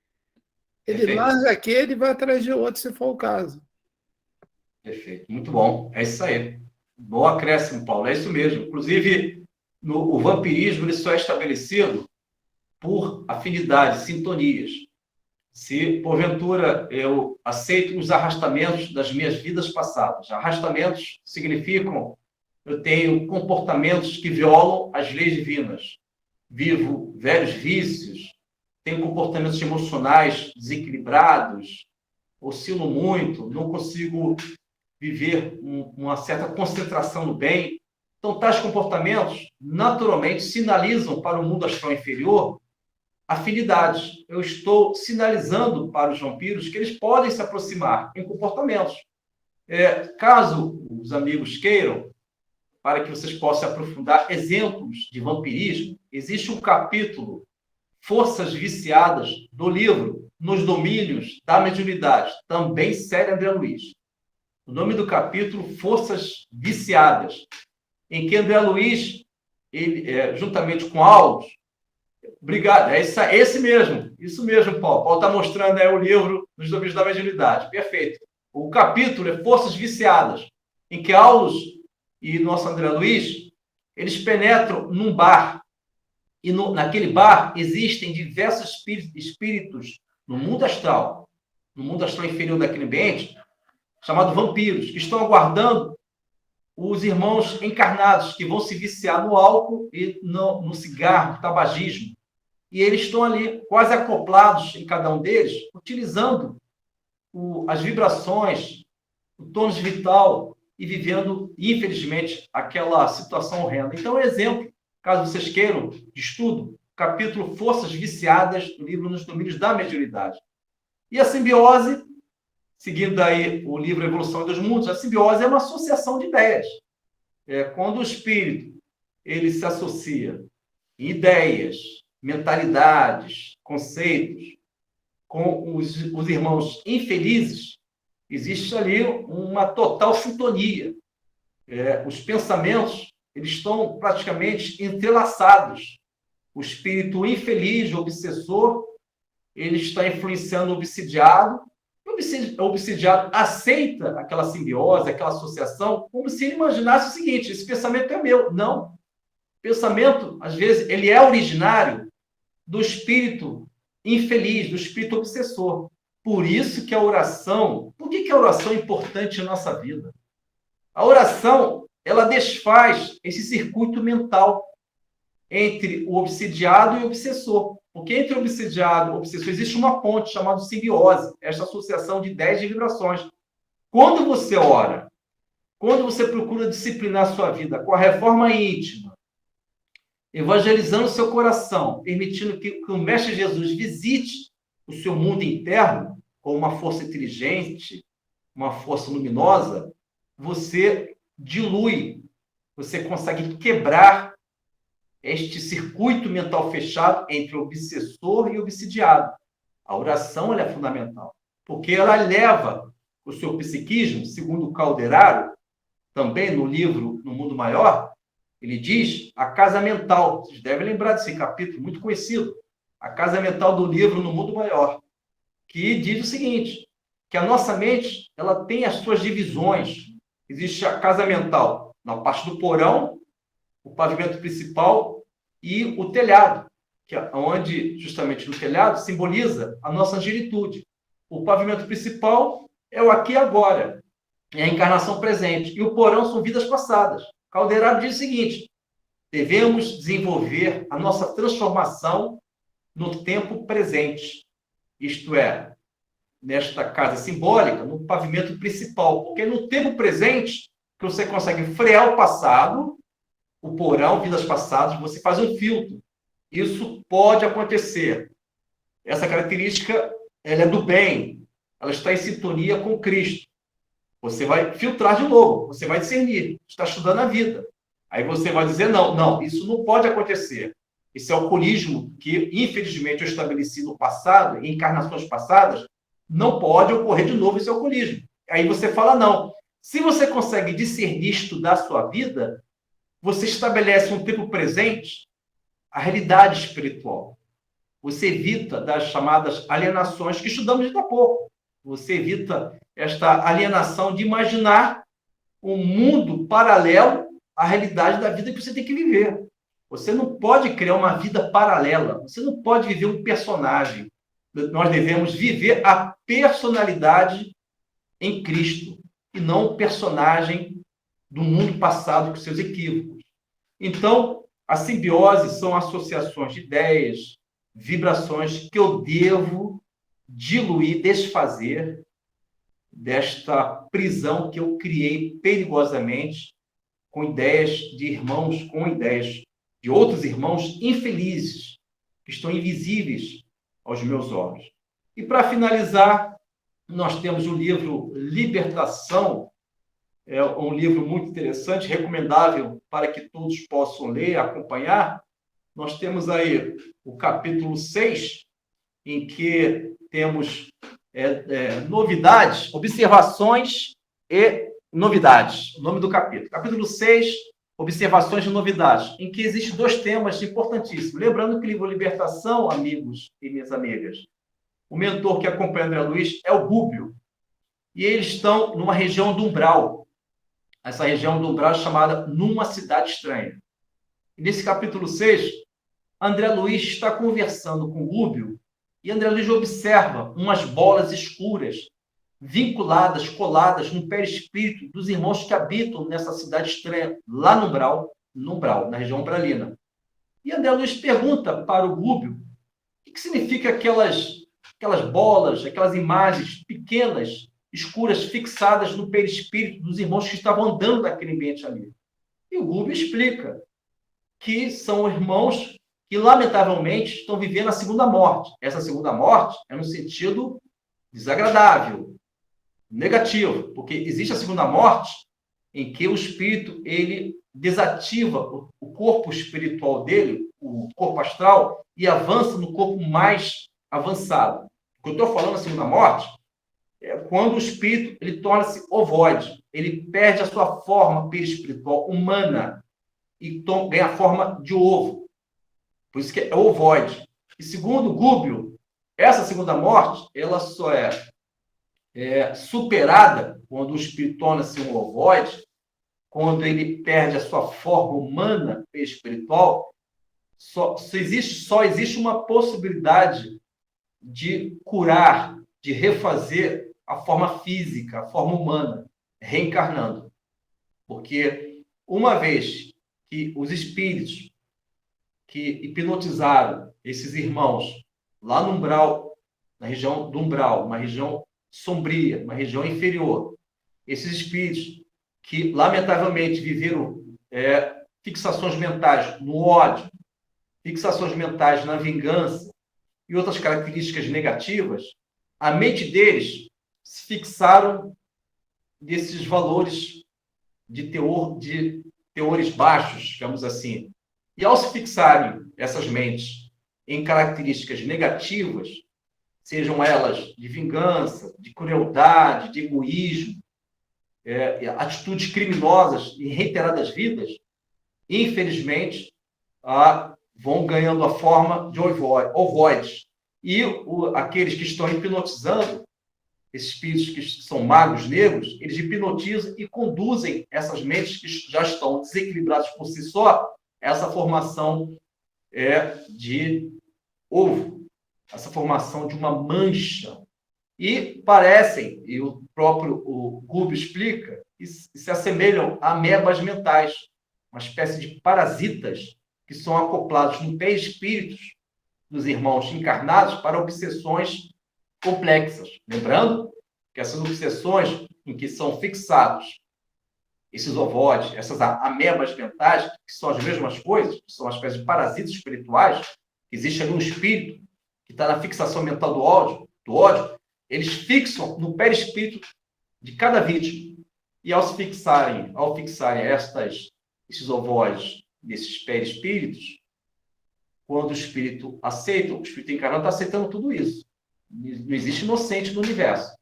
Ele Perfeito. larga aquele e vai atrás de outro, se for o caso. Perfeito. Muito bom. É isso aí. Bom acréscimo, Paulo, é isso mesmo. Inclusive, o vampirismo ele só é estabelecido por afinidades, sintonias. Se, porventura, eu aceito os arrastamentos das minhas vidas passadas, arrastamentos significam eu tenho comportamentos que violam as leis divinas, vivo velhos vícios, tenho comportamentos emocionais desequilibrados, oscilo muito, não consigo viver uma certa concentração no bem. Então, tais comportamentos, naturalmente, sinalizam para o mundo astral inferior afinidades. Eu estou sinalizando para os vampiros que eles podem se aproximar em comportamentos. Caso os amigos queiram, para que vocês possam aprofundar exemplos de vampirismo, existe um capítulo, Forças Viciadas, do livro Nos Domínios da Mediunidade, também série André Luiz. O nome do capítulo, Forças Viciadas, em que André Luiz, ele, juntamente com Aulos, obrigado, esse mesmo, isso mesmo, Paulo. Paulo está mostrando o livro Nos Domínios da Mediunidade, perfeito. O capítulo é Forças Viciadas, em que Aulos e nosso André Luiz, eles penetram num bar, e naquele bar existem diversos espíritos no mundo astral inferior daquele ambiente, chamado vampiros, que estão aguardando os irmãos encarnados, que vão se viciar no álcool e no cigarro, no tabagismo. E eles estão ali, quase acoplados em cada um deles, utilizando as vibrações, o tônus vital, e vivendo, infelizmente, aquela situação horrenda. Então, exemplo, caso vocês queiram, de estudo, capítulo Forças Viciadas, do livro Nos Domínios da Mediunidade. E a simbiose, seguindo aí o livro Evolução dos Mundos, a simbiose é uma associação de ideias. Quando o espírito ele se associa em ideias, mentalidades, conceitos, com os irmãos infelizes, existe ali uma total sintonia. Os pensamentos eles estão praticamente entrelaçados. O espírito infeliz, o obsessor, ele está influenciando o obsidiado, e o obsidiado aceita aquela simbiose, aquela associação, como se ele imaginasse o seguinte: esse pensamento é meu. Não. O pensamento, às vezes, ele é originário do espírito infeliz, do espírito obsessor. Por isso que a oração... Por que a oração é importante na nossa vida? A oração, ela desfaz esse circuito mental entre o obsidiado e o obsessor. Porque entre o obsidiado e o obsessor existe uma ponte chamada simbiose, esta associação de ideias e vibrações. Quando você ora, quando você procura disciplinar a sua vida com a reforma íntima, evangelizando o seu coração, permitindo que o Mestre Jesus visite o seu mundo interno com uma força inteligente, uma força luminosa, você dilui, você consegue quebrar este circuito mental fechado entre o obsessor e o obsidiado. A oração ela é fundamental, porque ela leva o seu psiquismo, segundo o Calderaro, também no livro No Mundo Maior, ele diz a casa mental. Vocês devem lembrar desse capítulo, muito conhecido. A casa mental do livro No Mundo Maior, que diz o seguinte, que a nossa mente ela tem as suas divisões. Existe a casa mental na parte do porão, o pavimento principal e o telhado, que é onde, justamente no telhado, simboliza a nossa angelitude. O pavimento principal é o aqui e agora, é a encarnação presente. E o porão são vidas passadas. Calderaro diz o seguinte: devemos desenvolver a nossa transformação no tempo presente. Isto é, nesta casa simbólica, no pavimento principal. Porque no tempo presente, que você consegue frear o passado, o porão, vidas passadas, você faz um filtro. Isso pode acontecer. Essa característica ela é do bem. Ela está em sintonia com Cristo. Você vai filtrar de novo, você vai discernir, está estudando a vida. Aí você vai dizer, não, isso não pode acontecer. Esse alcoolismo que, infelizmente, eu estabeleci no passado, em encarnações passadas, não pode ocorrer de novo esse alcoolismo. Aí você fala, não. Se você consegue discernir, estudar a sua vida, você estabelece um tempo presente, a realidade espiritual. Você evita das chamadas alienações que estudamos ainda há pouco. Você evita esta alienação de imaginar um mundo paralelo à realidade da vida que você tem que viver. Você não pode criar uma vida paralela. Você não pode viver um personagem. Nós devemos viver a personalidade em Cristo e não o personagem do mundo passado com seus equívocos. Então, a simbiose são associações de ideias, vibrações que eu devo diluir, desfazer desta prisão que eu criei perigosamente com ideias de irmãos, com ideias de outros irmãos infelizes, que estão invisíveis aos meus olhos. E para finalizar, nós temos o livro Libertação, é um livro muito interessante, recomendável para que todos possam ler, acompanhar. Nós temos aí o capítulo 6, em que temos novidades, observações e novidades. O nome do capítulo. Capítulo 6, observações e novidades, em que existem dois temas importantíssimos. Lembrando que o livro Libertação, amigos e minhas amigas, o mentor que acompanha André Luiz é o Rúbio. E eles estão numa região do umbral. Essa região do umbral é chamada Numa Cidade Estranha. E nesse capítulo 6, André Luiz está conversando com o Rúbio e André Luiz observa umas bolas escuras vinculadas, coladas no perispírito dos irmãos que habitam nessa cidade estranha, lá no umbral, na região umbralina. E André Luiz pergunta para o Rúbio o que significa aquelas bolas, aquelas imagens pequenas, escuras, fixadas no perispírito dos irmãos que estavam andando naquele ambiente ali. E o Rúbio explica que são irmãos que, lamentavelmente, estão vivendo a segunda morte. Essa segunda morte é no sentido desagradável, negativo, porque existe a segunda morte em que o espírito ele desativa o corpo espiritual dele, o corpo astral, e avança no corpo mais avançado. O que eu estou falando da segunda morte é quando o espírito ele torna-se ovoide, ele perde a sua forma perispiritual humana e ganha a forma de ovo. Por isso que é ovoide. E segundo Gúbio, essa segunda morte, ela só é superada quando o espírito torna-se um ovoide, quando ele perde a sua forma humana espiritual, só existe uma possibilidade de curar, de refazer a forma física, a forma humana, reencarnando. Porque uma vez que os espíritos que hipnotizaram esses irmãos lá no umbral, na região do umbral, uma região sombria, uma região inferior, esses espíritos que, lamentavelmente, viveram fixações mentais no ódio, fixações mentais na vingança e outras características negativas, a mente deles se fixaram desses valores de teores baixos, digamos assim. E ao se fixarem essas mentes em características negativas, sejam elas de vingança, de crueldade, de egoísmo, atitudes criminosas em reiteradas vidas, infelizmente, vão ganhando a forma de ovoides. E aqueles que estão hipnotizando, esses espíritos que são magos negros, eles hipnotizam e conduzem essas mentes que já estão desequilibradas por si só, essa formação de ovo, essa formação de uma mancha. E parecem, e o próprio Rúbio explica, que se assemelham a amebas mentais, uma espécie de parasitas que são acoplados no perispíritos dos irmãos encarnados para obsessões complexas. Lembrando que essas obsessões em que são fixados esses ovoides, essas amebas mentais, que são as mesmas coisas, que são uma espécie de parasitas espirituais, existe ali um espírito que está na fixação mental do ódio, eles fixam no perispírito de cada vítima. E ao fixarem esses ovoides desses perispíritos, quando o espírito aceita, o espírito encarnado está aceitando tudo isso. Não existe inocente no universo.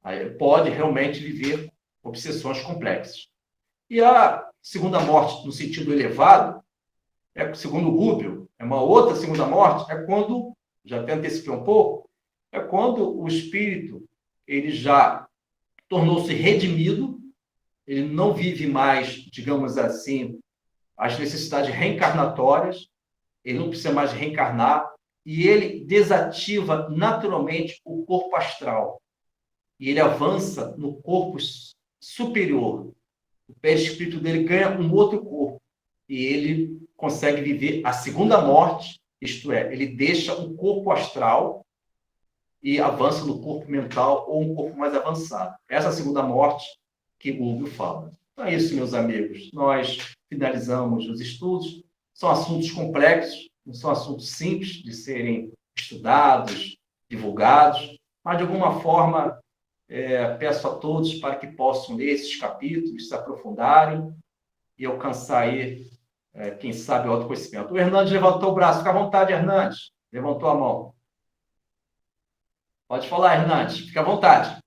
Aí pode realmente viver obsessões complexas. E a segunda morte, no sentido elevado, segundo o Rúbio, é uma outra segunda morte, é quando, já até antecipei um pouco, é quando o espírito ele já tornou-se redimido, ele não vive mais, digamos assim, as necessidades reencarnatórias, ele não precisa mais reencarnar, e ele desativa naturalmente o corpo astral. E ele avança no corpo superior. O perispírito dele ganha um outro corpo. E ele consegue viver a segunda morte, isto é, ele deixa o corpo astral e avança no corpo mental ou um corpo mais avançado. Essa é a segunda morte que o Hugo fala. Então é isso, meus amigos. Nós finalizamos os estudos. São assuntos complexos, não são assuntos simples de serem estudados, divulgados, mas, de alguma forma, peço a todos para que possam ler esses capítulos, se aprofundarem e alcançar aí, quem sabe, o autoconhecimento. O Hernandes levantou o braço. Fica à vontade, Hernandes. Levantou a mão. Pode falar, Hernandes. Fica à vontade.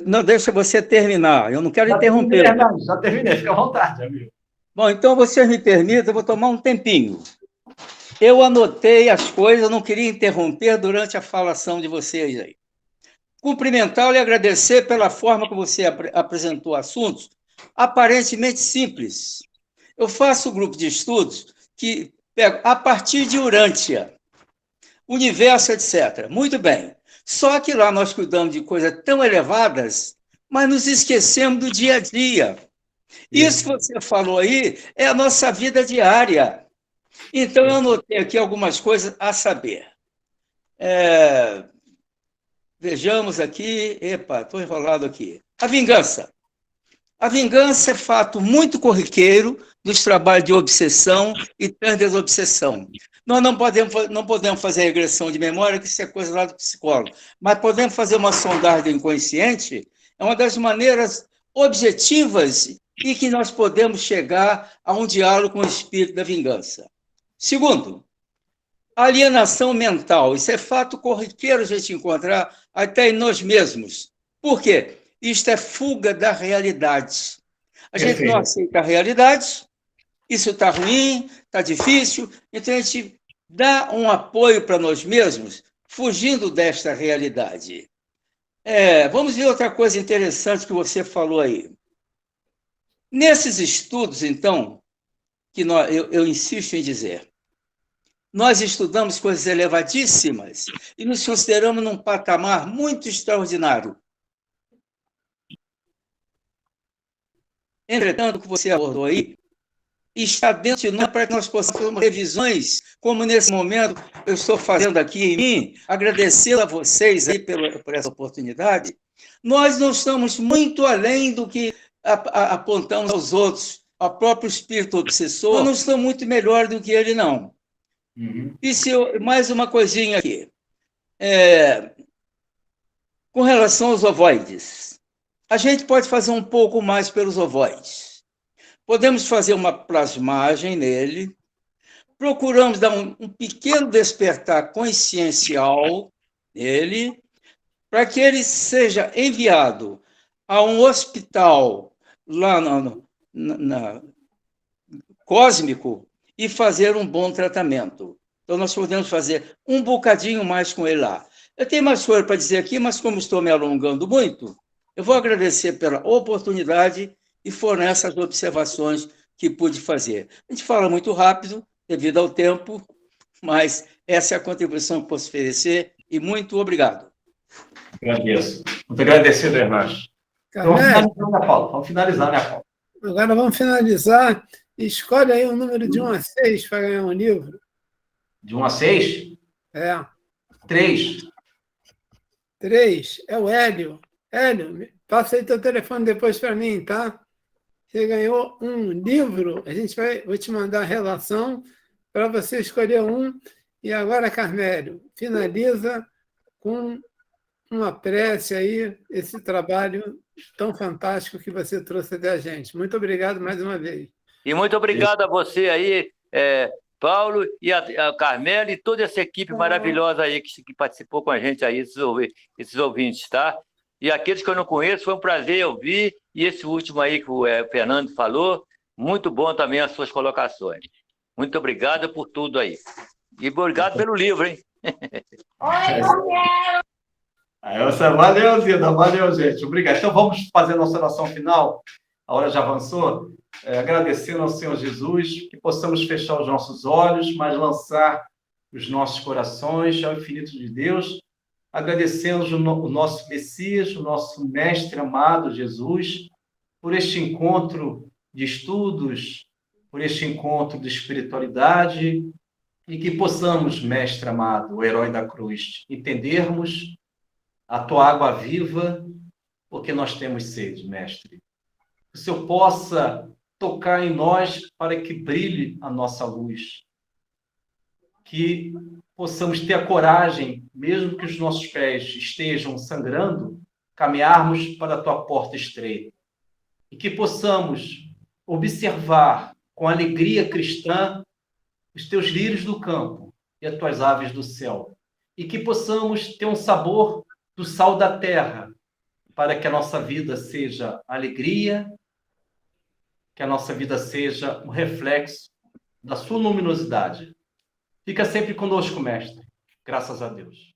Não, deixa você terminar. Eu não quero interromper. Hernandes, já terminei. Fica à vontade, amigo. Bom, então vocês me permitem, eu vou tomar um tempinho. Eu anotei as coisas, eu não queria interromper durante a falação de vocês aí. Cumprimentá-lo e agradecer pela forma que você apresentou assuntos aparentemente simples. Eu faço um grupo de estudos que pego a partir de Urântia, universo, etc. Muito bem. Só que lá nós cuidamos de coisas tão elevadas, mas nos esquecemos do dia a dia. Isso que você falou aí é a nossa vida diária. Então, eu anotei aqui algumas coisas a saber. Vejamos aqui. Epa, estou enrolado aqui. A vingança. A vingança é fato muito corriqueiro dos trabalhos de obsessão e trandesobsessão. Nós não podemos fazer regressão de memória, que isso é coisa lá do psicólogo, mas podemos fazer uma sondagem do inconsciente, é uma das maneiras objetivas e que nós podemos chegar a um diálogo com o espírito da vingança. Segundo, alienação mental. Isso é fato corriqueiro a gente encontrar até em nós mesmos. Por quê? Isto é fuga da realidade. A gente não aceita a realidade, isso está ruim, está difícil, então a gente dá um apoio para nós mesmos, fugindo desta realidade. Vamos ver outra coisa interessante que você falou aí. Nesses estudos, então, que eu insisto em dizer, nós estudamos coisas elevadíssimas e nos consideramos num patamar muito extraordinário. Entretanto, o que você abordou aí está dentro de nós para que nós possamos fazer revisões, como nesse momento eu estou fazendo aqui em mim, agradecendo a vocês aí por essa oportunidade. Nós não estamos muito além do que apontamos aos outros, ao próprio espírito obsessor, nós não estamos muito melhor do que ele, não. Uhum. E mais uma coisinha aqui. Com relação aos ovoides, a gente pode fazer um pouco mais pelos ovoides. Podemos fazer uma plasmagem nele, procuramos dar um pequeno despertar consciencial nele, para que ele seja enviado a um hospital lá cósmico e fazer um bom tratamento. Então, nós podemos fazer um bocadinho mais com ele lá. Eu tenho mais coisa para dizer aqui, mas como estou me alongando muito, eu vou agradecer pela oportunidade e foram essas observações que pude fazer. A gente fala muito rápido, devido ao tempo, mas essa é a contribuição que posso oferecer e muito obrigado. Agradeço. Muito agradecido, Hernandes. Vamos finalizar, né, Paulo? Agora vamos finalizar. Escolhe aí um número de 1 a 6 para ganhar um livro. De 1 a 6? 3. 3. É o Hélio. Hélio, passa aí teu telefone depois para mim, tá? Você ganhou um livro. Vou te mandar a relação para você escolher um. E agora, Carmélio, finaliza com uma prece aí, esse trabalho tão fantástico que você trouxe até a gente. Muito obrigado mais uma vez. E muito obrigado a você aí, Paulo, e a Carmela, e toda essa equipe maravilhosa aí que participou com a gente aí, esses ouvintes, tá? E aqueles que eu não conheço, foi um prazer ouvir, e esse último aí que o Fernando falou, muito bom também as suas colocações. Muito obrigado por tudo aí. E obrigado pelo livro, hein? Valeu, Zida, valeu, gente. Obrigado. Então, vamos fazer a nossa oração final. a hora já avançou, agradecendo ao Senhor Jesus, que possamos fechar os nossos olhos, mas lançar os nossos corações ao infinito de Deus, agradecendo o nosso Messias, o nosso Mestre amado Jesus, por este encontro de estudos, por este encontro de espiritualidade, e que possamos, Mestre amado, o herói da cruz, entendermos a tua água viva, porque nós temos sede, Mestre. Que o Senhor possa tocar em nós para que brilhe a nossa luz. Que possamos ter a coragem, mesmo que os nossos pés estejam sangrando, caminharmos para a tua porta estreita. E que possamos observar com alegria cristã os teus lírios do campo e as tuas aves do céu. E que possamos ter um sabor do sal da terra, para que a nossa vida seja alegria, que a nossa vida seja um reflexo da sua luminosidade. Fica sempre conosco, Mestre. Graças a Deus.